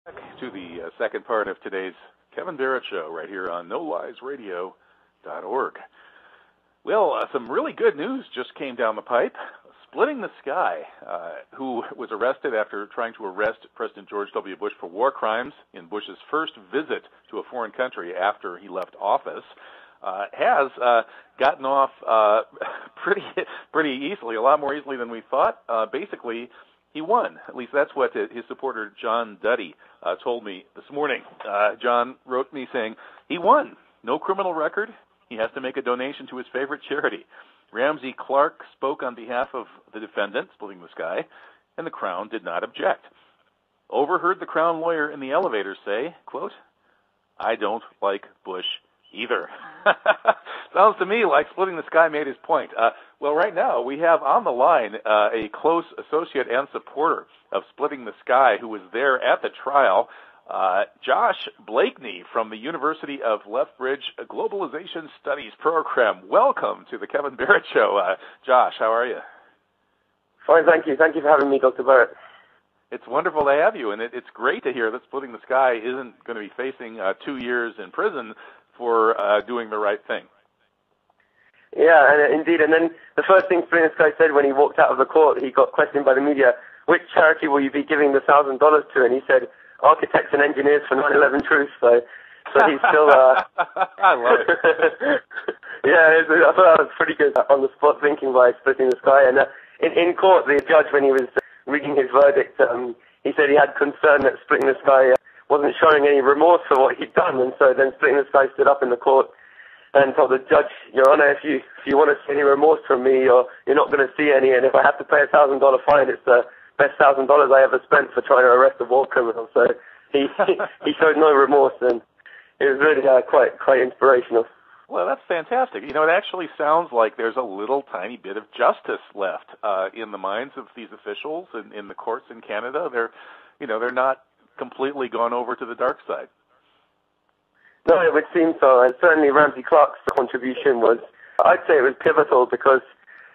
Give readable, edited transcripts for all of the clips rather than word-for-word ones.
To the second part of today's Kevin Barrett Show right here on NoLiesRadio.org. Well, some really good news just came down the pipe. Splitting the Sky, who was arrested after trying to arrest President George W. Bush for war crimes in Bush's first visit to a foreign country after he left office, has gotten off pretty easily, a lot more easily than we thought. Basically, he won. At least that's what his supporter John Duddy told me this morning. John wrote me saying, he won. No criminal record. He has to make a donation to his favorite charity. Ramsey Clark spoke on behalf of the defendant, Splitting the Sky, and the Crown did not object. Overheard the Crown lawyer in the elevator say, quote, I don't like Bush either. Sounds to me like Splitting the Sky made his point. Well, right now we have on the line a close associate and supporter of Splitting the Sky who was there at the trial, Josh Blakeney from the University of Lethbridge Globalization Studies Program. Welcome to the Kevin Barrett Show. Josh, how are you? Fine, thank you. Thank you for having me, Dr. Barrett. It's wonderful to have you, and it's great to hear that Splitting the Sky isn't going to be facing 2 years in prison for doing the right thing. Yeah, and indeed. And then the first thing Splitting the Sky said when he walked out of the court, he got questioned by the media, which charity will you be giving the $1,000 to? And he said, Architects and Engineers for 9/11 Truth. So he's still... I love it. Yeah, I thought that was pretty good on the spot thinking by Splitting the Sky. And in court, the judge, when he was reading his verdict, he said he had concern that Splitting the Sky wasn't showing any remorse for what he'd done. And so then Splitting the Sky stood up in the court and told the judge, Your Honor, if you want to see any remorse from me, you're not going to see any. And if I have to pay a $1,000 fine, it's the best $1,000 I ever spent for trying to arrest a war criminal. So he showed no remorse, and it was really quite inspirational. Well, that's fantastic. You know, it actually sounds like there's a little tiny bit of justice left in the minds of these officials in the courts in Canada. They're not completely gone over to the dark side. No, it would seem so. And certainly Ramsey Clark's contribution was, I'd say it was pivotal because,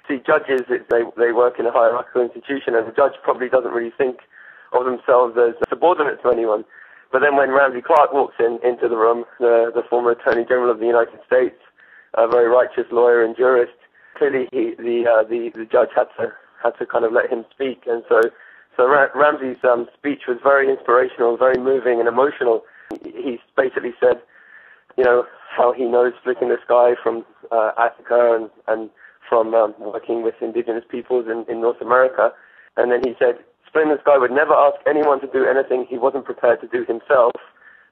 see, judges, they work in a hierarchical institution, and the judge probably doesn't really think of themselves as subordinate to anyone. But then when Ramsey Clark walks into the room, the former Attorney General of the United States, a very righteous lawyer and jurist, clearly the judge had to kind of let him speak. And so Ramsey's speech was very inspirational, very moving and emotional. He basically said, how he knows Splitting the Sky from Africa and from working with indigenous peoples in North America. And then he said, Splitting the Sky would never ask anyone to do anything he wasn't prepared to do himself.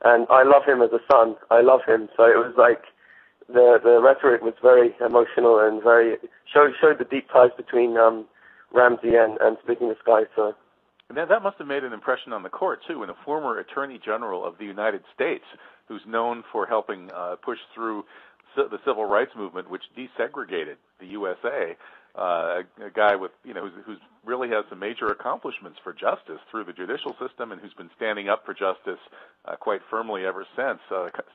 And I love him as a son. I love him. So it was like the rhetoric was very emotional and showed the deep ties between Ramsey and Splitting the Sky. So. And that must have made an impression on the court, too, and a former Attorney General of the United States who's known for helping push through the civil rights movement, which desegregated the USA, a guy with, who's really has some major accomplishments for justice through the judicial system and who's been standing up for justice quite firmly ever since,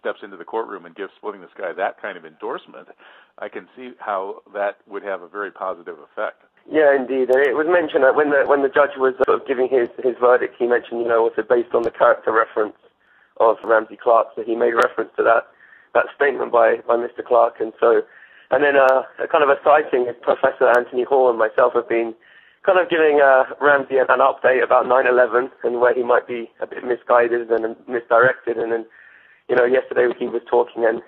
steps into the courtroom and gives Splitting the Sky that kind of endorsement. I can see how that would have a very positive effect. Yeah, indeed. It was mentioned that when the judge was sort of giving his verdict, he mentioned, also based on the character reference of Ramsey Clark, so he made reference to that statement by Mr. Clark. And then a kind of a side thing is Professor Anthony Hall and myself have been kind of giving Ramsey an update about 9/11 and where he might be a bit misguided and misdirected. And then, yesterday he was talking and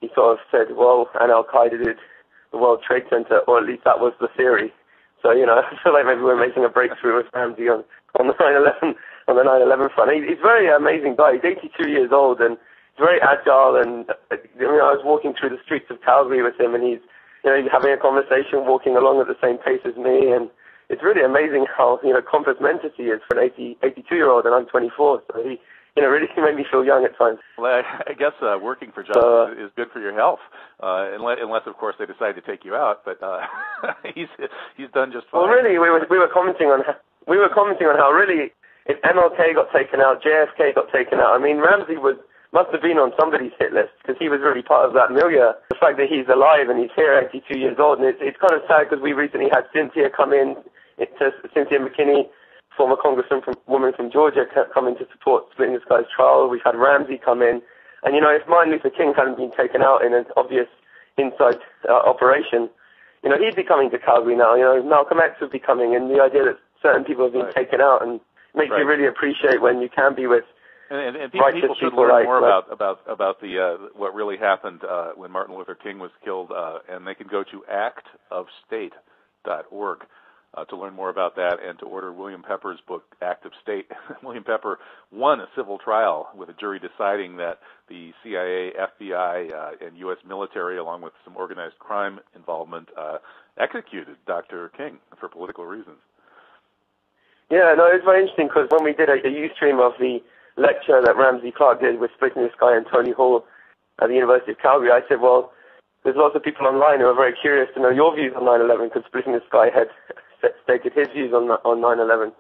he sort of said, well, and Al-Qaeda did the World Trade Center, or at least that was the theory. So, I feel like maybe we're making a breakthrough with Ramsey on the 9/11 front. He's a very amazing guy. He's 82 years old and he's very agile. And I was walking through the streets of Calgary with him, and he's having a conversation, walking along at the same pace as me. And it's really amazing how compass mentis he is for an 82-year-old, and I'm 24. So he really made me feel young at times. Well, I guess working for justice is good for your health, unless of course they decide to take you out. But he's done just fine. Well, really, we were commenting on how really if MLK got taken out, JFK got taken out. I mean, Ramsey must have been on somebody's hit list because he was really part of that milieu. The fact that he's alive and he's here, 82 years old, and it's kind of sad because we recently had Cynthia come in, Cynthia McKinney former woman from Georgia come in to support splitting the sky's trial. We've had Ramsey come in. And, if Martin Luther King hadn't been taken out in an obvious inside operation, he'd be coming to Calgary now. Malcolm X would be coming, and the idea that certain people have been taken out and makes you really appreciate when you can be with and people should learn more about the what really happened when Martin Luther King was killed, and they can go to actofstate.org to learn more about that and to order William Pepper's book, Act of State. William Pepper won a civil trial with a jury deciding that the CIA, FBI, and U.S. military, along with some organized crime involvement, executed Dr. King for political reasons. Yeah, no, it was very interesting because when we did a Ustream of the lecture that Ramsey Clark did with Splitting the Sky and Tony Hall at the University of Calgary, I said, well, there's lots of people online who are very curious to know your views on 9/11 because Splitting the Sky had stated his views on 9/11.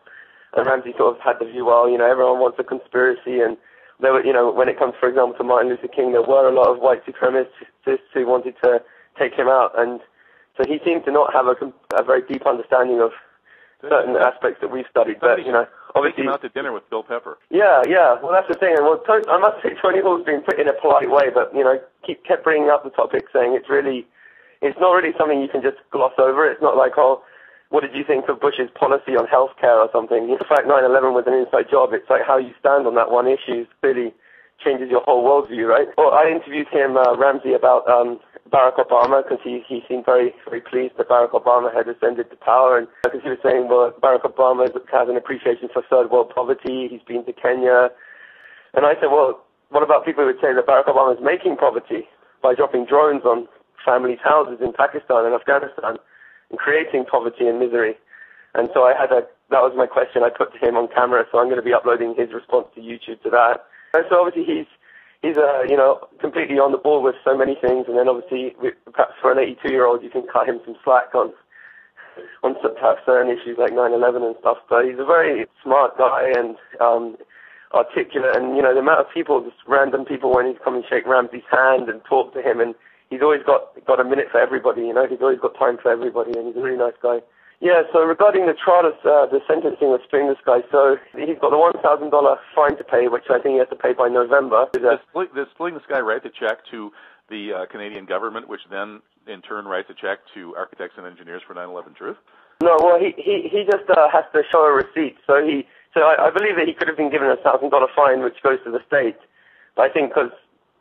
And Ramsey sort of had the view, well, everyone wants a conspiracy, and there were, when it comes, for example, to Martin Luther King, there were a lot of white supremacists who wanted to take him out, and so he seemed to not have a very deep understanding of certain aspects that we've studied. But obviously, came out to dinner with Bill Pepper. Yeah. Well, that's the thing. And I must say, Tony Hall's been put in a polite way, but kept bringing up the topic, saying it's not really something you can just gloss over. It's not like, oh, what did you think of Bush's policy on healthcare or something? In fact, 9/11 was an inside job. It's like how you stand on that one issue really changes your whole worldview, right? Well, I interviewed him, Ramsey, about Barack Obama because he seemed very, very pleased that Barack Obama had ascended to power, and because he was saying, well, Barack Obama has an appreciation for third world poverty. He's been to Kenya, and I said, well, what about people who would say that Barack Obama is making poverty by dropping drones on families' houses in Pakistan and Afghanistan and creating poverty and misery? And so that was my question I put to him on camera, so I'm going to be uploading his response to YouTube to that. And so obviously he's completely on the ball with so many things, and then obviously perhaps for an 82-year-old you can cut him some slack on certain issues like 9/11 and stuff. But he's a very smart guy and articulate, and the amount of people, just random people, when he's come and shake Ramsey's hand and talk to him, and he's always got a minute for everybody. He's always got time for everybody, and he's a really nice guy. Yeah, so regarding the trial of the sentencing of Splitting the Sky, so he's got the $1,000 fine to pay, which I think he has to pay by November. Does Splitting the Sky write the check to the Canadian government, which then in turn writes a check to Architects and Engineers for 9/11 Truth? No, well, he just has to show a receipt. So I believe that he could have been given a $1,000 fine, which goes to the state. But I think because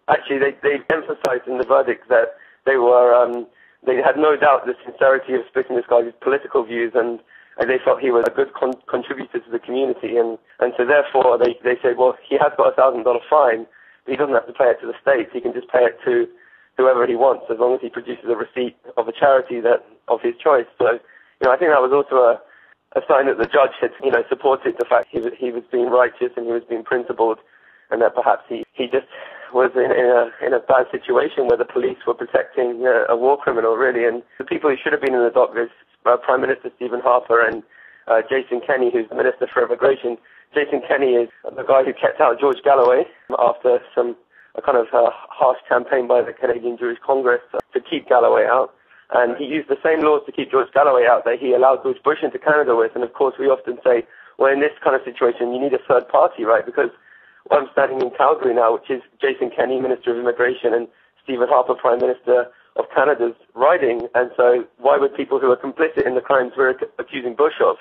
actually they emphasized in the verdict that they had no doubt the sincerity of Splitting the Sky's political views, and they felt he was a good contributor to the community, and so therefore they said, well, he has got a $1,000 fine, but he doesn't have to pay it to the state. He can just pay it to whoever he wants, as long as he produces a receipt of a charity of his choice. So, I think that was also a sign that the judge had, supported the fact he was being righteous and he was being principled, and that perhaps he just was in a bad situation where the police were protecting a war criminal, really. And the people who should have been in the dock is Prime Minister Stephen Harper and Jason Kenney, who's the Minister for Immigration. Jason Kenney is the guy who kept out George Galloway after a kind of harsh campaign by the Canadian Jewish Congress to keep Galloway out. And he used the same laws to keep George Galloway out that he allowed George Bush into Canada with. And of course, we often say, well, in this kind of situation, you need a third party, right? Because I'm standing in Calgary now, which is Jason Kenney, Minister of Immigration, and Stephen Harper, Prime Minister of Canada's riding. And so why would people who are complicit in the crimes we're accusing Bush of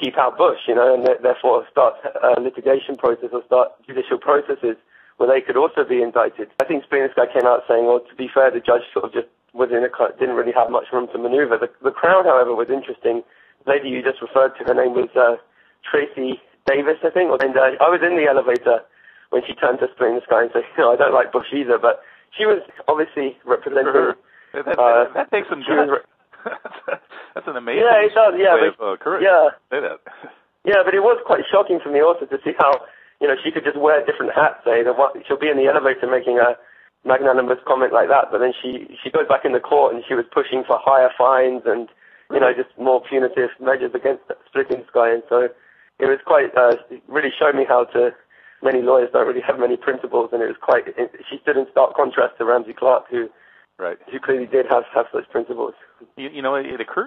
keep out Bush, and therefore start a litigation process or start judicial processes where they could also be indicted? I think Splitting the Sky came out saying, well, to be fair, the judge sort of just didn't really have much room to maneuver. The Crown, however, was interesting. The lady you just referred to, her name was Tracy Davis, I think. And I was in the elevator when she turned to Splitting the Sky and said, I don't like Bush either, but she was obviously representing... That takes some guts. That's an amazing way of courage. Yeah. Say that. Yeah, but it was quite shocking for me also to see how, she could just wear different hats, say, she'll be in the elevator making a magnanimous comment like that, but then she goes back in the court and she was pushing for higher fines and, just more punitive measures against Splitting the Sky. And so it was quite, it really showed me how many lawyers don't really have many principles, and it was she stood in stark contrast to Ramsey Clark, who clearly did have such principles. It occurred